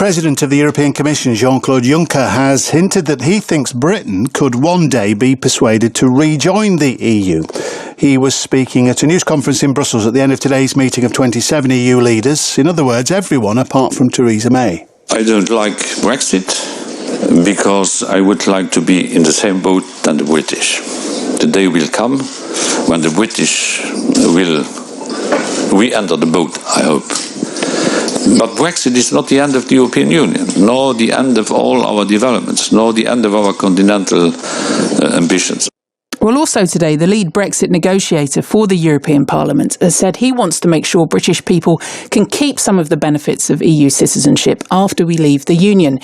President of the European Commission, Jean-Claude Juncker, has hinted that he thinks Britain could one day be persuaded to rejoin the EU. He was speaking at a news conference in Brussels at the end of today's meeting of 27 EU leaders. In other words, everyone apart from Theresa May. I don't like Brexit because I would like to be in the same boat than the British. The day will come when the British will re-enter the boat, I hope. But Brexit is not the end of the European Union, nor the end of all our developments, nor the end of our continental ambitions. Well, also today, the lead Brexit negotiator for the European Parliament has said he wants to make sure British people can keep some of the benefits of EU citizenship after we leave the Union.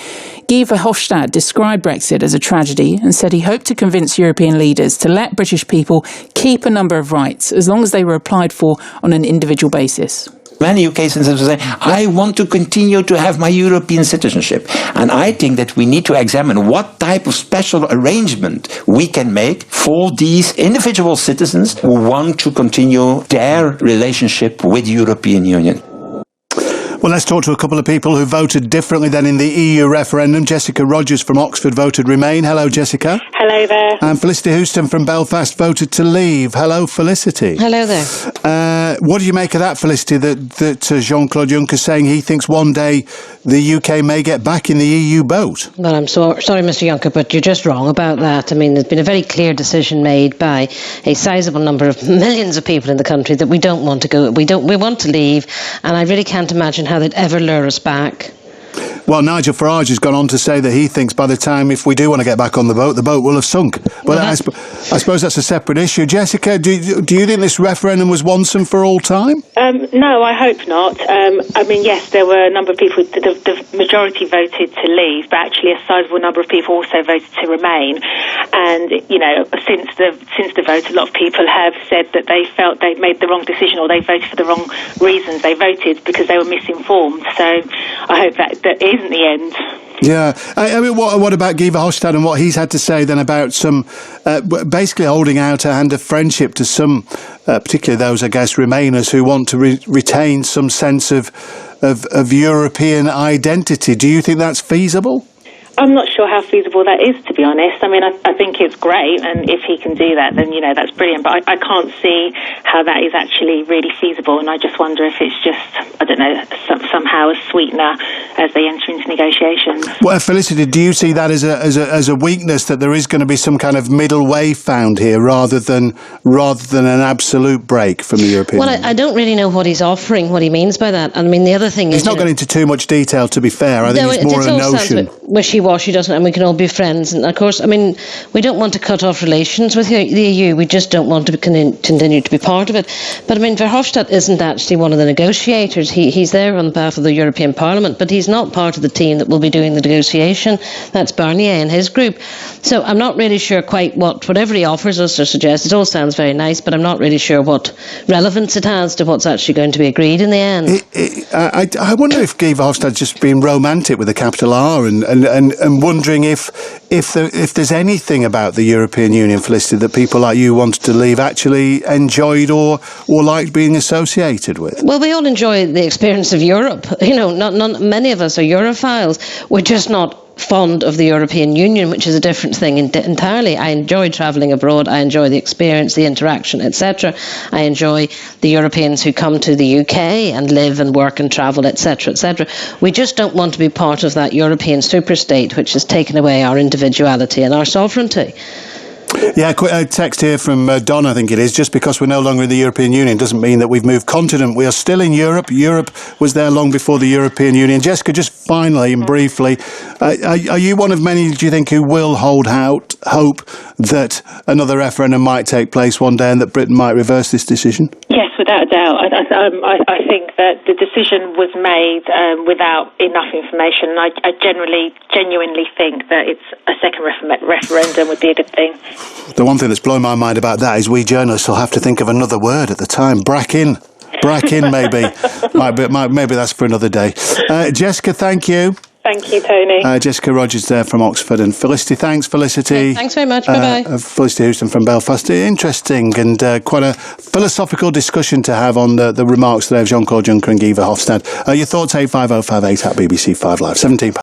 Guy Verhofstadt described Brexit as a tragedy and said he hoped to convince European leaders to let British people keep a number of rights as long as they were applied for on an individual basis. Many UK citizens say, I want to continue to have my European citizenship. And I think that we need to examine what type of special arrangement we can make for these individual citizens who want to continue their relationship with the European Union. Well, let's talk to a couple of people who voted differently than in the EU referendum. Jessica Rodgers from Oxford voted Remain. Hello, Jessica. Hello there. And Felicity Huston from Belfast voted to leave. Hello, Felicity. Hello there. What do you make of that, Felicity, that Jean-Claude Juncker is saying he thinks one day the UK may get back in the EU boat? Well, I'm sorry, Mr Juncker, but you're just wrong about that. I mean, there's been a very clear decision made by a sizable number of millions of people in the country that we don't want to go. We want to leave, and I really can't imagine how they'd ever lure us back. Well, Nigel Farage has gone on to say that he thinks by the time, if we do want to get back on the boat will have sunk. But I suppose that's a separate issue. Jessica, do you think this referendum was once and for all time? No, I hope not. I mean, yes, there were a number of people, the majority voted to leave, but actually a sizable number of people also voted to remain. And, you know, since the vote, a lot of people have said that they felt they'd made the wrong decision or they voted for the wrong reasons. They voted because they were misinformed. So I hope that isn't the end. Yeah. I mean, what about Guy Verhofstadt and what he's had to say then about some, basically holding out a hand of friendship to some, particularly those, I guess, Remainers who want to retain some sense of European identity. Do you think that's feasible? I'm not sure how feasible that is, to be honest. I mean, I think it's great, and if he can do that, then, you know, that's brilliant. But I can't see how that is actually really feasible, and I just wonder if it's just, I don't know, somehow a sweetener as they enter into negotiations. Well, Felicity, do you see that as a weakness, that there is going to be some kind of middle way found here rather than an absolute break from the European Union? Well, I don't really know what he's offering, what he means by that. I mean, the other thing is... He's not going into too much detail, to be fair. I think it's more a notion. Wishy-washy, doesn't it? And we can all be friends. And of course, I mean, we don't want to cut off relations with the EU. We just don't want to continue to be part of it. But I mean, Verhofstadt isn't actually one of the negotiators. He's there on behalf of the European Parliament, but he's not part of the team that will be doing the negotiation. That's Barnier and his group. So I'm not really sure quite whatever he offers us or suggests. It all sounds very nice, but I'm not really sure what relevance it has to what's actually going to be agreed in the end. I wonder if Guy Verhofstadt's just being romantic with a capital R and wondering if there's anything about the European Union, Felicity, that people like you wanted to leave actually enjoyed or liked being associated with. Well, we all enjoy the experience of Europe. You know, not many of us are Europhiles. We're just not fond of the European Union, which is a different thing entirely. I enjoy travelling abroad. I enjoy the experience, the interaction, etc. I enjoy the Europeans who come to the UK and live and work and travel, etc., etc. We just don't want to be part of that European superstate which has taken away our individuality and our sovereignty. Yeah, a text here from Don, I think it is. Just because we're no longer in the European Union doesn't mean that we've moved continent. We are still in Europe. Europe was there long before the European Union. Jessica, just finally and briefly, are you one of many, do you think, who will hold out hope that another referendum might take place one day and that Britain might reverse this decision? Yes, without a doubt. I think that the decision was made without enough information. I genuinely think that a second referendum would be a good thing. The one thing that's blowing my mind about that is we journalists will have to think of another word at the time. Brack-in, maybe. Maybe that's for another day. Jessica, thank you. Thank you, Tony. Jessica Rodgers there from Oxford, and Felicity. Thanks, Felicity. Okay, thanks very much. Bye-bye. Felicity Huston from Belfast. Interesting and quite a philosophical discussion to have on the remarks today of Jean-Claude Juncker and Guy Verhofstadt. Your thoughts, 85058 at BBC 5 Live. 17